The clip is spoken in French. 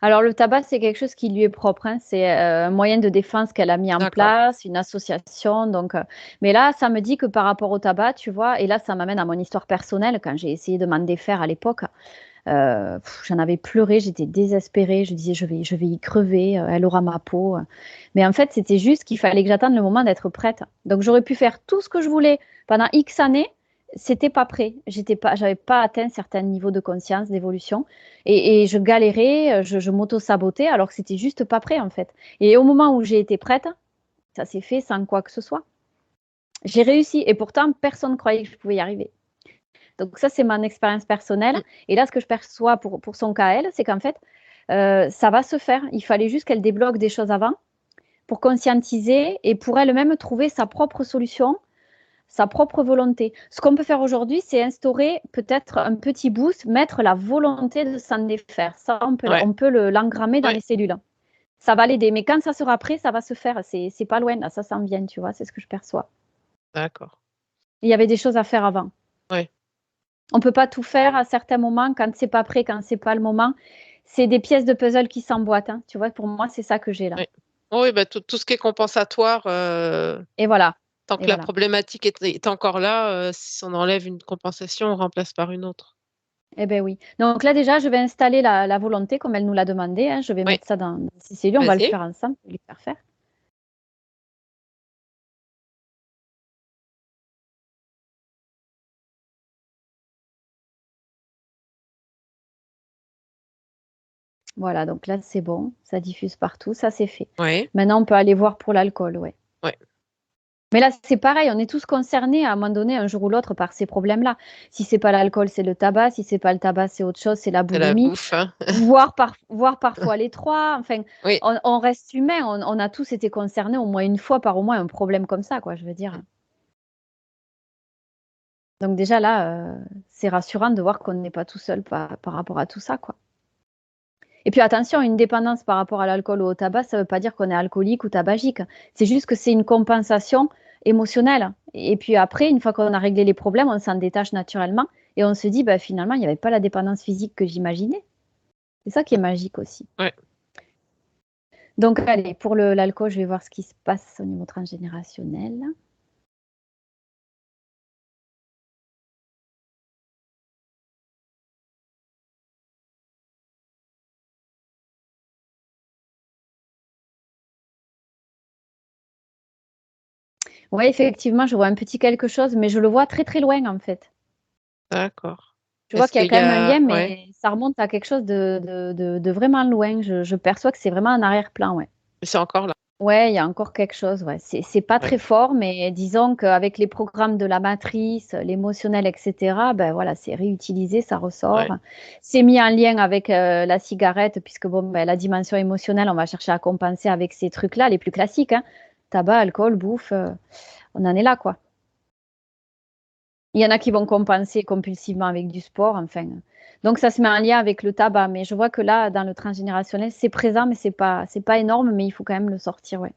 Alors, le tabac, c'est quelque chose qui lui est propre, hein. C'est un moyen de défense qu'elle a mis en D'accord. place, une association. Donc, mais là, ça me dit que par rapport au tabac, tu vois, et là, ça m'amène à mon histoire personnelle quand j'ai essayé de m'en défaire à l'époque. J'en avais pleuré, j'étais désespérée. Je disais, je vais y crever, elle aura ma peau. Mais en fait, c'était juste qu'il fallait que j'attende le moment d'être prête. Donc, j'aurais pu faire tout ce que je voulais pendant X années. C'était pas prêt. J'avais pas atteint certains niveaux de conscience, d'évolution. Et je galérais, je m'auto-sabotais alors que c'était juste pas prêt, en fait. Et au moment où j'ai été prête, ça s'est fait sans quoi que ce soit. J'ai réussi. Et pourtant, personne ne croyait que je pouvais y arriver. Donc ça, c'est mon expérience personnelle. Mm. Et là, ce que je perçois pour son cas, elle, c'est qu'en fait, ça va se faire. Il fallait juste qu'elle débloque des choses avant pour conscientiser et pour elle-même trouver sa propre solution, sa propre volonté. Ce qu'on peut faire aujourd'hui, c'est instaurer peut-être un petit boost, mettre la volonté de s'en défaire. Ça, Ouais, on peut l'engrammer dans ouais, les cellules. Ça va l'aider. Mais quand ça sera prêt, ça va se faire. C'est pas loin, là, ça s'en vient, tu vois, c'est ce que je perçois. d'accord. Il y avait des choses à faire avant. Ouais, On peut pas tout faire à certains moments quand c'est pas prêt, quand c'est pas le moment. C'est des pièces de puzzle qui s'emboîtent, hein. Tu vois, pour moi, c'est ça que j'ai là. ouais. Oui, bah, tout ce qui est compensatoire, Et voilà. tant Et que la voilà. problématique est encore là, si on enlève une compensation, on remplace par une autre. Eh ben oui. Donc là, déjà, je vais installer la volonté comme elle nous l'a demandé, hein. Je vais Oui, mettre ça dans ces cellules. On va le vas-y. faire ensemble. Je vais lui faire faire. Voilà. Donc là, c'est bon. Ça diffuse partout. Ça, c'est fait. Oui, Maintenant, on peut aller voir pour l'alcool. Ouais. oui. Mais là, c'est pareil, on est tous concernés à un moment donné, un jour ou l'autre, par ces problèmes-là. Si c'est pas l'alcool, c'est le tabac. Si c'est pas le tabac, c'est autre chose, c'est la C'est la boulimie. bouffe, hein. Voire parfois les trois. Enfin, Oui, on reste humain. On a tous été concernés au moins une fois par au moins un problème comme ça, quoi, je veux dire. Donc déjà là, c'est rassurant de voir qu'on n'est pas tout seul par rapport à tout ça, quoi. Et puis attention, une dépendance par rapport à l'alcool ou au tabac, ça ne veut pas dire qu'on est alcoolique ou tabagique. C'est juste que c'est une compensation émotionnelle. Et puis après, une fois qu'on a réglé les problèmes, on s'en détache naturellement et on se dit, bah, finalement, il n'y avait pas la dépendance physique que j'imaginais. C'est ça qui est magique aussi. ouais. Donc allez, pour l'alcool, je vais voir ce qui se passe au niveau transgénérationnel. Oui, effectivement, je vois un petit quelque chose, mais je le vois très très loin en fait. D'accord. Je vois Est-ce qu'il y a qu'il quand y même un a... lien, Ouais, mais ça remonte à quelque chose de vraiment loin. Je perçois que c'est vraiment un arrière-plan, ouais. mais c'est encore là. Ouais, il y a encore quelque chose, ouais. C'est pas Ouais, très fort, mais disons qu'avec les programmes de la matrice, l'émotionnel, etc., ben voilà, c'est réutilisé, ça ressort. ouais, C'est mis en lien avec la cigarette, puisque bon, ben, la dimension émotionnelle, on va chercher à compenser avec ces trucs-là, les plus classiques, hein. Tabac, alcool, bouffe, on en est là, quoi. Il y en a qui vont compenser compulsivement avec du sport, enfin. Donc ça se met en lien avec le tabac, mais je vois que là, dans le transgénérationnel, c'est présent, mais c'est pas énorme, mais il faut quand même le sortir, ouais.